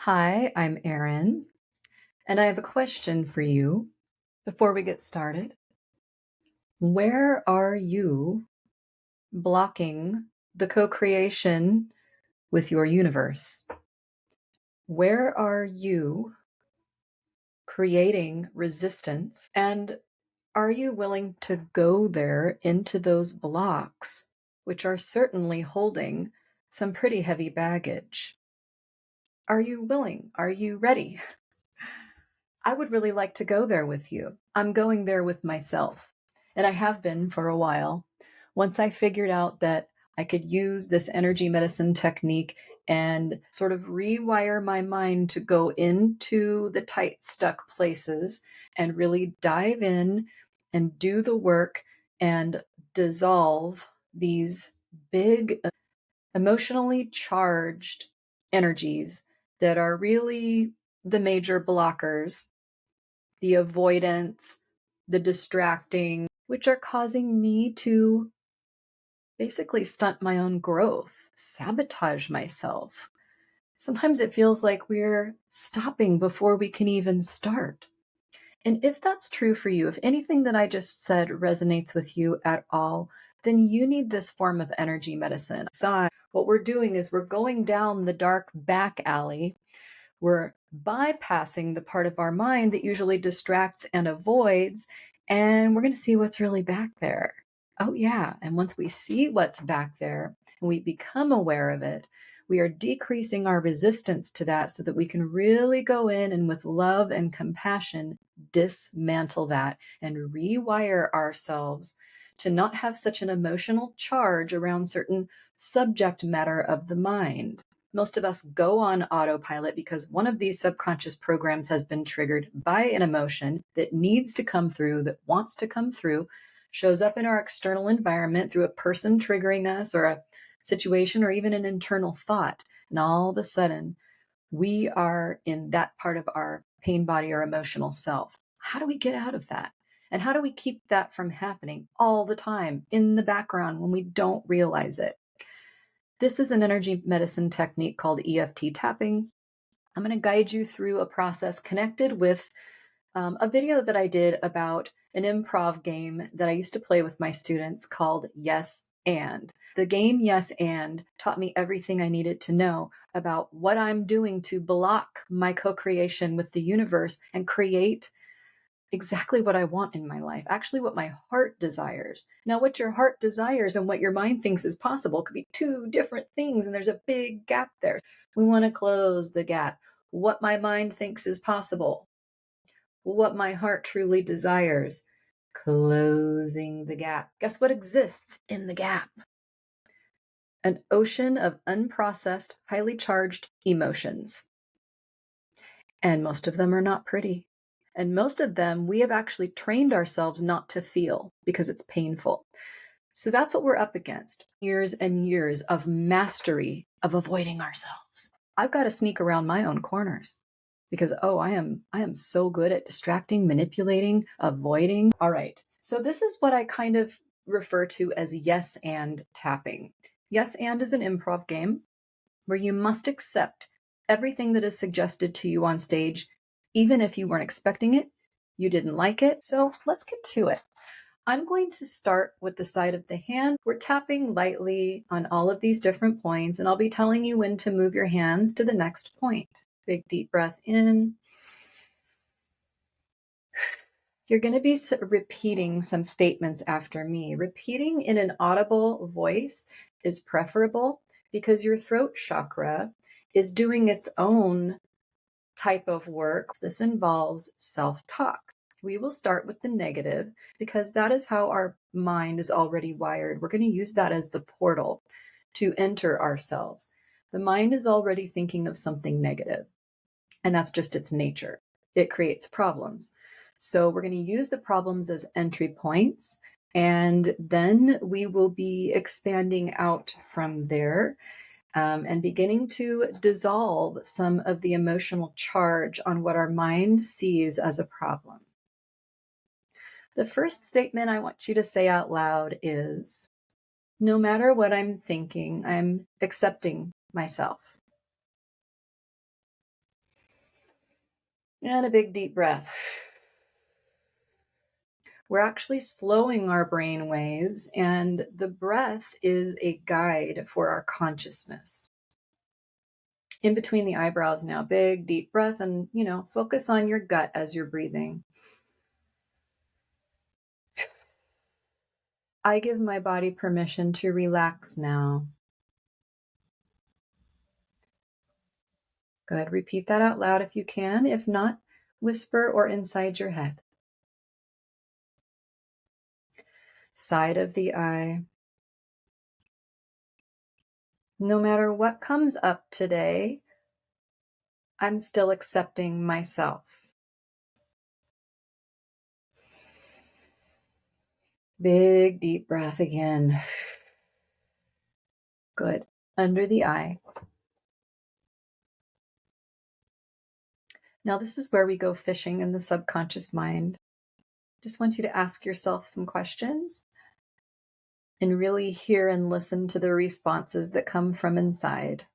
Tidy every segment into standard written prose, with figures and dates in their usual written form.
Hi, I'm Erin, and I have a question for you before we get started. Where are you blocking the co creation with your universe? Where are you creating resistance? And are you willing to go there into those blocks, which are certainly holding some pretty heavy baggage? Are you willing? Are you ready? I would really like to go there with you. I'm going there with myself, and I have been for a while. Once I figured out that I could use this energy medicine technique and sort of rewire my mind to go into the tight, stuck places and really dive in and do the work and dissolve these big, emotionally charged energies that are really the major blockers, the avoidance, the distracting, which are causing me to basically stunt my own growth, sabotage myself. Sometimes it feels like we're stopping before we can even start. And if that's true for you, if anything that I just said resonates with you at all, then you need this form of energy medicine. So, what we're doing is we're going down the dark back alley. We're bypassing the part of our mind that usually distracts and avoids, and we're going to see what's really back there. Oh, yeah. And once we see what's back there and we become aware of it, we are decreasing our resistance to that so that we can really go in and with love and compassion dismantle that and rewire ourselves to not have such an emotional charge around certain subject matter of the mind. Most of us go on autopilot because one of these subconscious programs has been triggered by an emotion that needs to come through, that wants to come through, shows up in our external environment through a person triggering us or a situation or even an internal thought. And all of a sudden, we are in that part of our pain body or emotional self. How do we get out of that? And how do we keep that from happening all the time in the background when we don't realize it? This is an energy medicine technique called EFT tapping. I'm going to guide you through a process connected with a video that I did about an improv game that I used to play with my students called Yes and. The game Yes and taught me everything I needed to know about what I'm doing to block my co creation with the universe and create exactly what I want in my life, actually, what my heart desires. Now, what your heart desires and what your mind thinks is possible could be two different things, and there's a big gap there. We want to close the gap. What my mind thinks is possible, what my heart truly desires, closing the gap. Guess what exists in the gap? An ocean of unprocessed, highly charged emotions. And most of them are not pretty. And most of them we have actually trained ourselves not to feel because it's painful. So that's what we're up against. Years and years of mastery of avoiding ourselves. I've got to sneak around my own corners because I am so good at distracting, manipulating, avoiding. All right. So this is what I kind of refer to as yes and tapping. Yes and is an improv game where you must accept everything that is suggested to you on stage, even if you weren't expecting it, you didn't like it. So let's get to it. I'm going to start with the side of the hand. We're tapping lightly on all of these different points, and I'll be telling you when to move your hands to the next point. Big deep breath in. You're going to be repeating some statements after me. Repeating in an audible voice is preferable because your throat chakra is doing its own type of work. This involves self-talk. We will start with the negative because that is how our mind is already wired. We're going to use that as the portal to enter ourselves. The mind is already thinking of something negative, and that's just its nature. It creates problems. So we're going to use the problems as entry points, and then we will be expanding out from there and beginning to dissolve some of the emotional charge on what our mind sees as a problem. The first statement I want you to say out loud is, no matter what I'm thinking, I'm accepting myself. And a big deep breath. We're actually slowing our brain waves, and the breath is a guide for our consciousness. In between the eyebrows now, big deep breath, and focus on your gut as you're breathing. I give my body permission to relax now. Go ahead, repeat that out loud if you can. If not, whisper or inside your head. Side of the eye. No matter what comes up today, I'm still accepting myself. Big deep breath again. Good. Under the eye. Now, this is where we go fishing in the subconscious mind. Just want you to ask yourself some questions and really hear and listen to the responses that come from inside.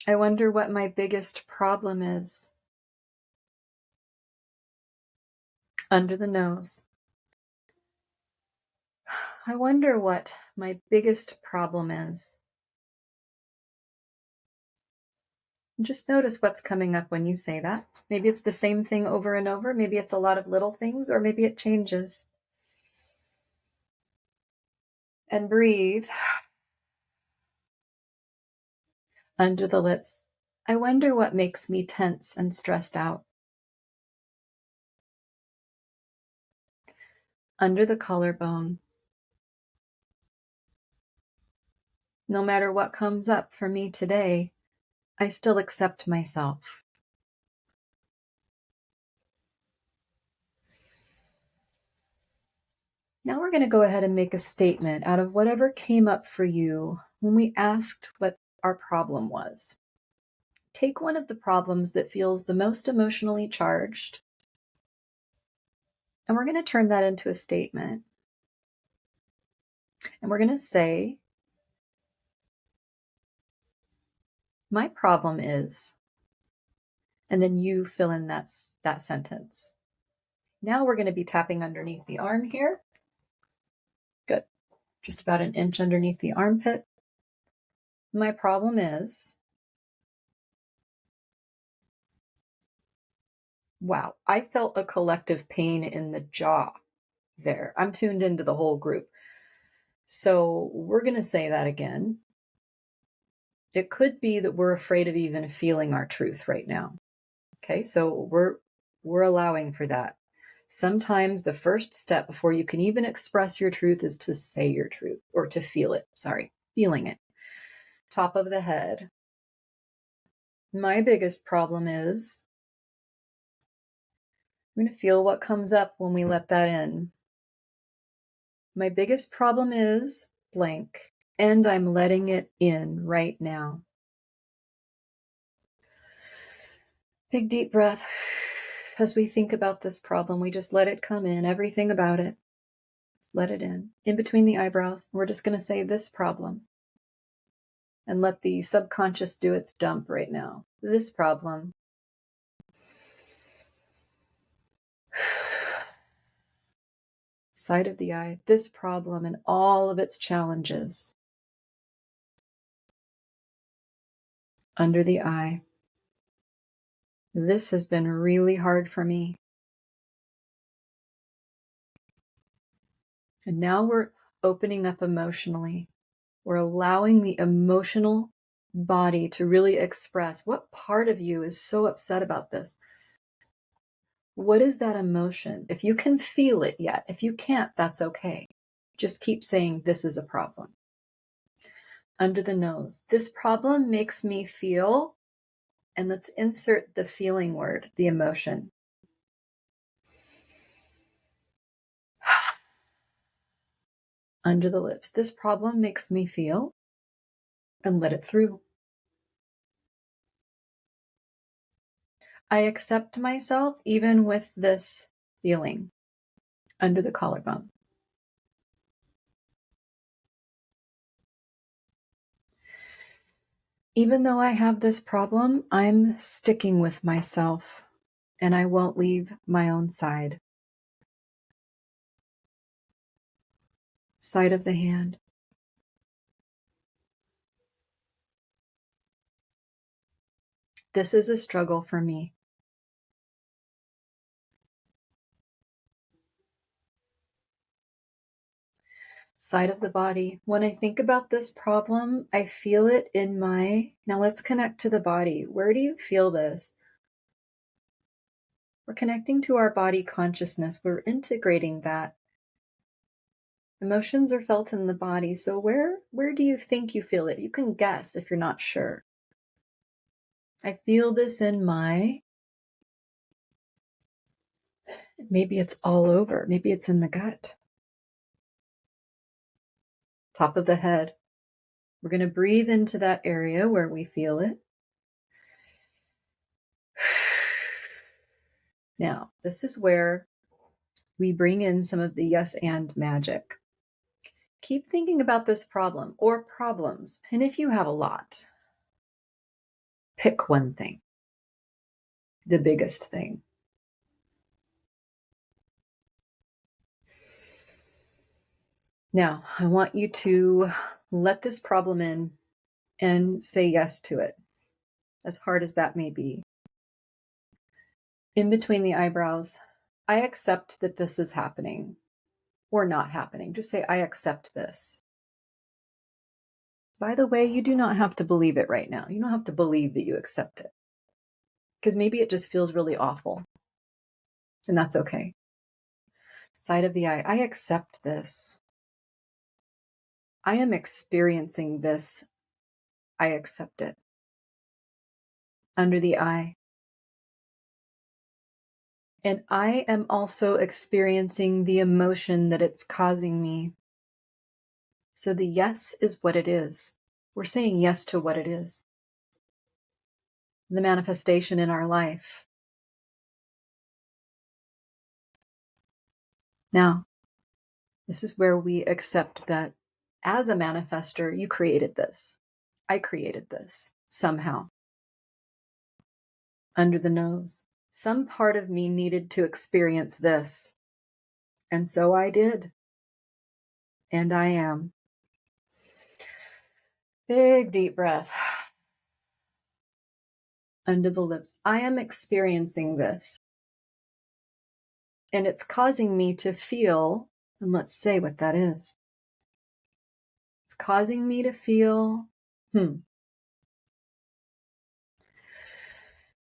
I wonder what my biggest problem is. Under the nose. I wonder what my biggest problem is. Just notice what's coming up when you say that. Maybe it's the same thing over and over. Maybe it's a lot of little things, or maybe it changes. And breathe. Under the lips. I wonder what makes me tense and stressed out. Under the collarbone. No matter what comes up for me today, I still accept myself. Now we're going to go ahead and make a statement out of whatever came up for you when we asked what our problem was. Take one of the problems that feels the most emotionally charged, and we're going to turn that into a statement. And we're going to say, my problem is, and then you fill in that sentence. Now we're going to be tapping underneath the arm here. Good. Just about an inch underneath the armpit. My problem is, wow, I felt a collective pain in the jaw there. I'm tuned into the whole group. So we're going to say that again. It could be that we're afraid of even feeling our truth right now. Okay, so we're allowing for that. Sometimes the first step before you can even express your truth is to say your truth, or to feel it. Feeling it. Top of the head. My biggest problem is, I'm going to feel what comes up when we let that in. My biggest problem is blank, and I'm letting it in right now. Big deep breath. As we think about this problem, we just let it come in, everything about it. Just let it in between the eyebrows. We're just going to say this problem and let the subconscious do its dump right now. This problem. Side of the eye, this problem and all of its challenges. Under the eye. This has been really hard for me. And now we're opening up emotionally. We're allowing the emotional body to really express what part of you is so upset about this. What is that emotion? If you can feel it yet, if you can't, that's okay. Just keep saying, this is a problem. Under the nose, this problem makes me feel, and let's insert the feeling word, the emotion. Under the lips, this problem makes me feel, and let it through. I accept myself even with this feeling. Under the collarbone. Even though I have this problem, I'm sticking with myself and I won't leave my own side. Side of the hand. This is a struggle for me. Side of the body. When I think about this problem, I feel it in my... Now let's connect to the body. Where do you feel this? We're connecting to our body consciousness. We're integrating that. Emotions are felt in the body. So where do you think you feel it? You can guess if you're not sure. I feel this in my... Maybe it's all over. Maybe it's in the gut. Top of the head. We're going to breathe into that area where we feel it. Now, this is where we bring in some of the yes and magic. Keep thinking about this problem or problems. And if you have a lot, pick one thing, the biggest thing. Now, I want you to let this problem in and say yes to it, as hard as that may be. In between the eyebrows, I accept that this is happening or not happening. Just say, I accept this. By the way, you do not have to believe it right now. You don't have to believe that you accept it. Because maybe it just feels really awful. And that's okay. Side of the eye, I accept this. I am experiencing this. I accept it. Under the eye. And I am also experiencing the emotion that it's causing me. So the yes is what it is. We're saying yes to what it is. The manifestation in our life. Now, this is where we accept that as a manifester, you created this. I created this somehow. Under the nose. Some part of me needed to experience this. And so I did. And I am. Big deep breath. Under the lips. I am experiencing this. And it's causing me to feel, and let's say what that is. It's causing me to feel,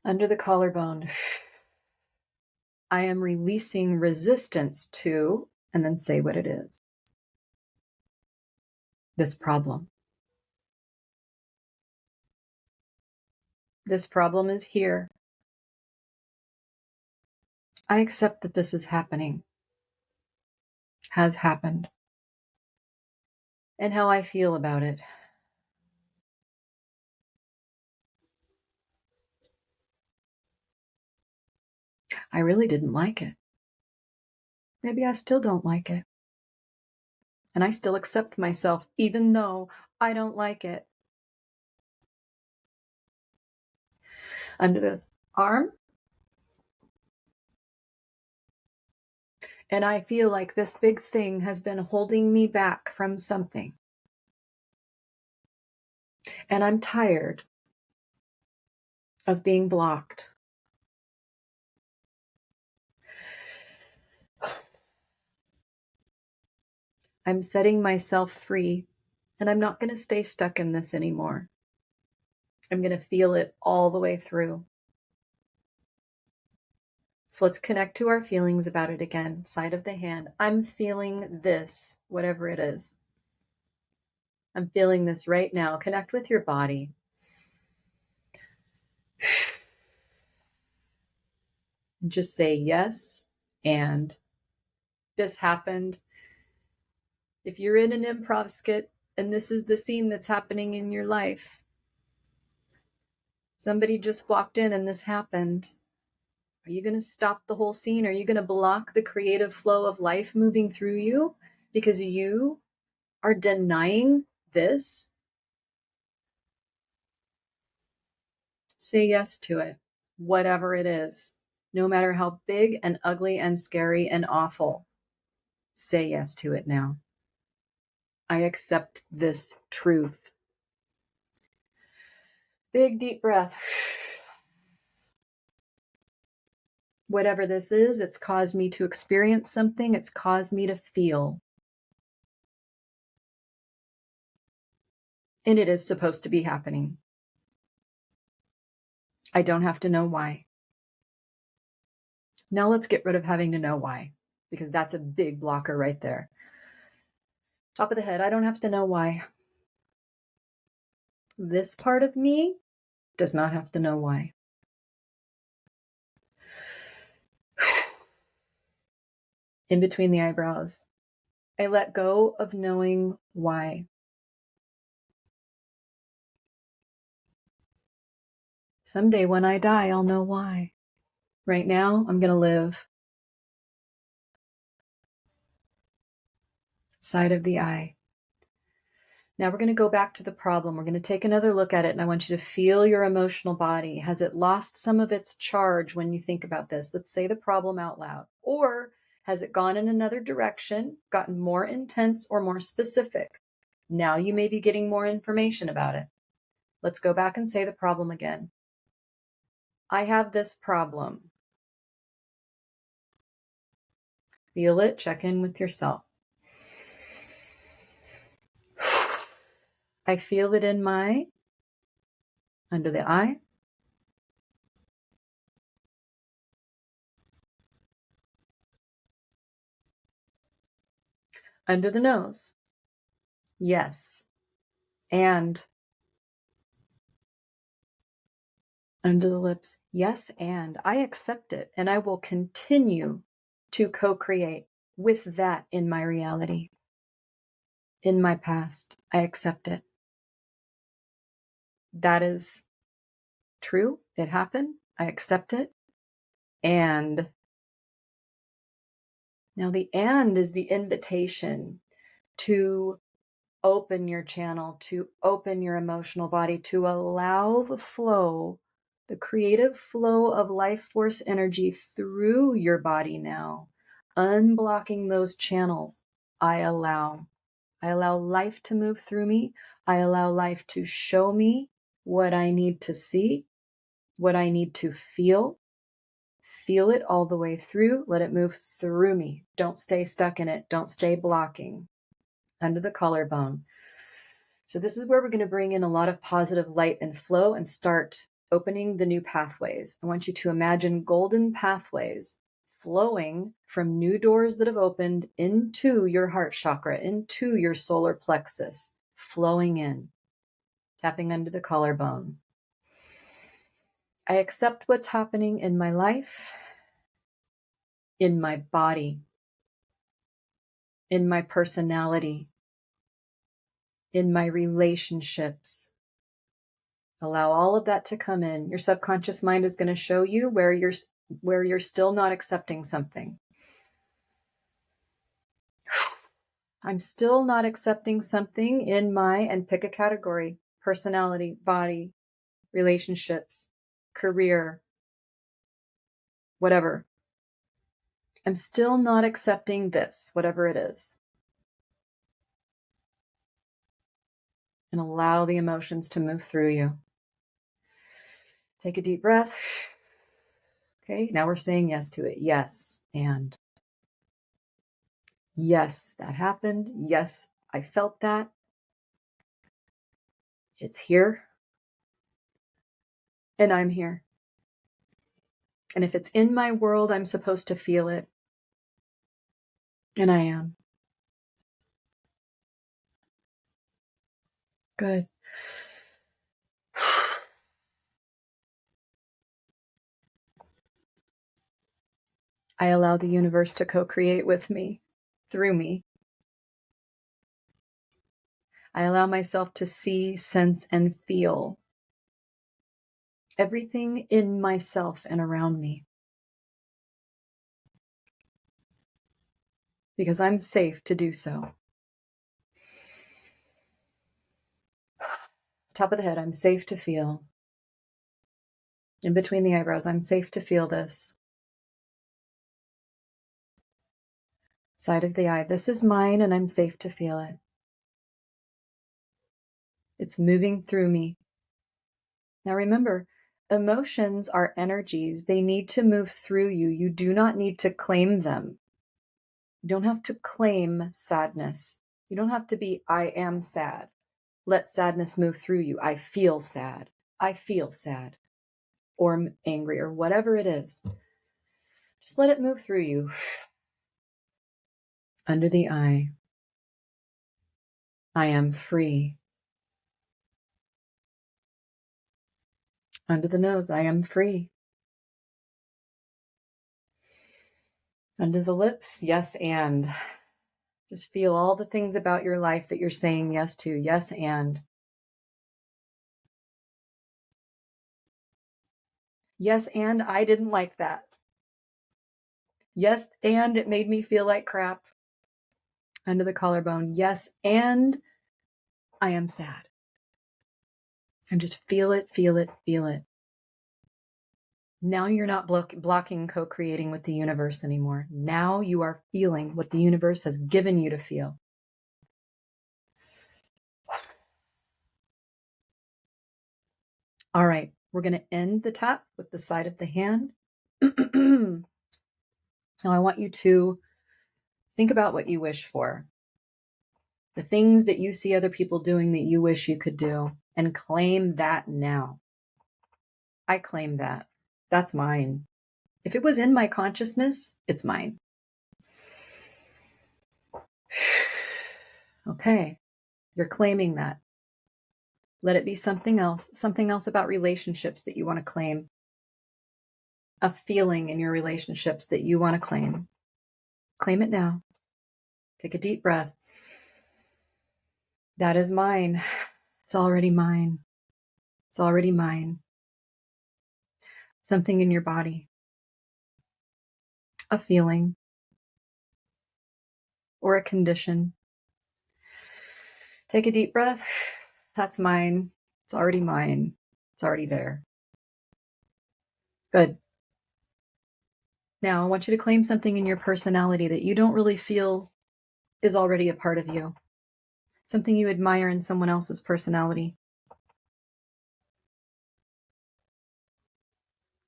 under the collarbone. I am releasing resistance to, and then say what it is. This problem. This problem is here. I accept that this is happening. Has happened. And how I feel about it. I really didn't like it. Maybe I still don't like it. And I still accept myself, even though I don't like it. Under the arm. And I feel like this big thing has been holding me back from something. And I'm tired of being blocked. I'm setting myself free, and I'm not going to stay stuck in this anymore. I'm going to feel it all the way through. So let's connect to our feelings about it again. Side of the hand. I'm feeling this, whatever it is. I'm feeling this right now. Connect with your body. And just say yes, and this happened. If you're in an improv skit and this is the scene that's happening in your life, somebody just walked in and this happened. Are you going to stop the whole scene? Are you going to block the creative flow of life moving through you because you are denying this? Say yes to it, whatever it is, no matter how big and ugly and scary and awful. Say yes to it now. I accept this truth. Big deep breath. Whatever this is, it's caused me to experience something. It's caused me to feel. And it is supposed to be happening. I don't have to know why. Now let's get rid of having to know why, because that's a big blocker right there. Top of the head, I don't have to know why. This part of me does not have to know why. In between the eyebrows, I let go of knowing why. Someday when I die, I'll know why. Right now, I'm going to live. Side of the eye. Now we're going to go back to the problem. We're going to take another look at it, and I want you to feel your emotional body. Has it lost some of its charge when you think about this? Let's say the problem out loud. Or has it gone in another direction, gotten more intense or more specific? Now you may be getting more information about it. Let's go back and say the problem again. I have this problem. Feel it. Check in with yourself. I feel it in my under the eye. Under the nose. Yes. And under the lips. Yes, and I accept it, and I will continue to co-create with that in my reality. In my past, I accept it. That is true. It happened. I accept it. And now the and is the invitation to open your channel, to open your emotional body, to allow the flow, the creative flow of life force energy through your body now, unblocking those channels. I allow life to move through me. I allow life to show me what I need to see, what I need to feel. Feel it all the way through. Let it move through me. Don't stay stuck in it. Don't stay blocking. Under the collarbone. So this is where we're going to bring in a lot of positive light and flow and start opening the new pathways. I want you to imagine golden pathways flowing from new doors that have opened into your heart chakra, into your solar plexus, flowing in, tapping under the collarbone. I accept what's happening in my life, in my body, in my personality, in my relationships. Allow all of that to come in. Your subconscious mind is going to show you where you're still not accepting something. I'm still not accepting something in my, and pick a category, personality, body, relationships, career, whatever. I'm still not accepting this, whatever it is. And allow the emotions to move through you. Take a deep breath. Okay, now we're saying yes to it. Yes, and yes, that happened. Yes, I felt that. It's here. And I'm here. And if it's in my world, I'm supposed to feel it. And I am. Good. I allow the universe to co-create with me, through me. I allow myself to see, sense, and feel everything in myself and around me. Because I'm safe to do so. Top of the head, I'm safe to feel. In between the eyebrows, I'm safe to feel this. Side of the eye, this is mine and I'm safe to feel it. It's moving through me. Now remember, emotions are energies. They need to move through you. You do not need to claim them. You don't have to claim sadness. You don't have to be, I am sad. Let sadness move through you. I feel sad. I feel sad. Or I'm angry or whatever it is. Just let it move through you. Under the eye, I am free. Under the nose, I am free. Under the lips, yes, and. Just feel all the things about your life that you're saying yes to. Yes, and. Yes, and I didn't like that. Yes, and it made me feel like crap. Under the collarbone. Yes, and I am sad. And just feel it, feel it, feel it. Now you're not blocking co-creating with the universe anymore. Now you are feeling what the universe has given you to feel. All right, we're going to end the tap with the side of the hand. Now I want you to think about what you wish for. The things that you see other people doing that you wish you could do, and claim that now. I claim that. That's mine. If it was in my consciousness, it's mine. Okay, you're claiming that. Let it be something else about relationships that you want to claim. A feeling in your relationships that you want to claim. Claim it now. Take a deep breath. That is mine. It's already mine. It's already mine. Something in your body. A feeling. Or a condition. Take a deep breath. That's mine. It's already mine. It's already there. Good. Now, I want you to claim something in your personality that you don't really feel is already a part of you. Something you admire in someone else's personality.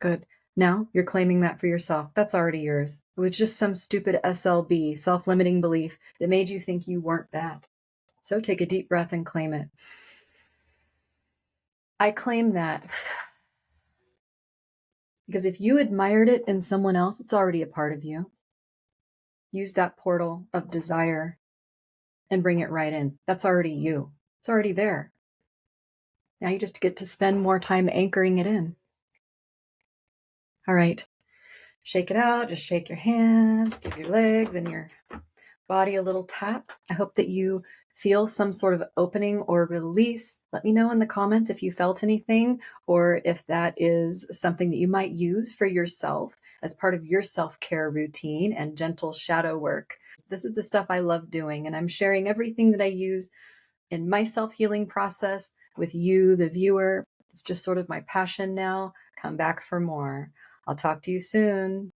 Good. Now you're claiming that for yourself. That's already yours. It was just some stupid SLB, self-limiting belief, that made you think you weren't that. So take a deep breath and claim it. I claim that. Because if you admired it in someone else, it's already a part of you. Use that portal of desire and bring it right in. That's already you. It's already there. Now you just get to spend more time anchoring it in. All right. Shake it out. Just shake your hands, give your legs and your body a little tap. I hope that you feel some sort of opening or release. Let me know in the comments if you felt anything, or if that is something that you might use for yourself as part of your self-care routine and gentle shadow work. This is the stuff I love doing, and I'm sharing everything that I use in my self-healing process with you, the viewer. It's just sort of my passion now. Come back for more. I'll talk to you soon.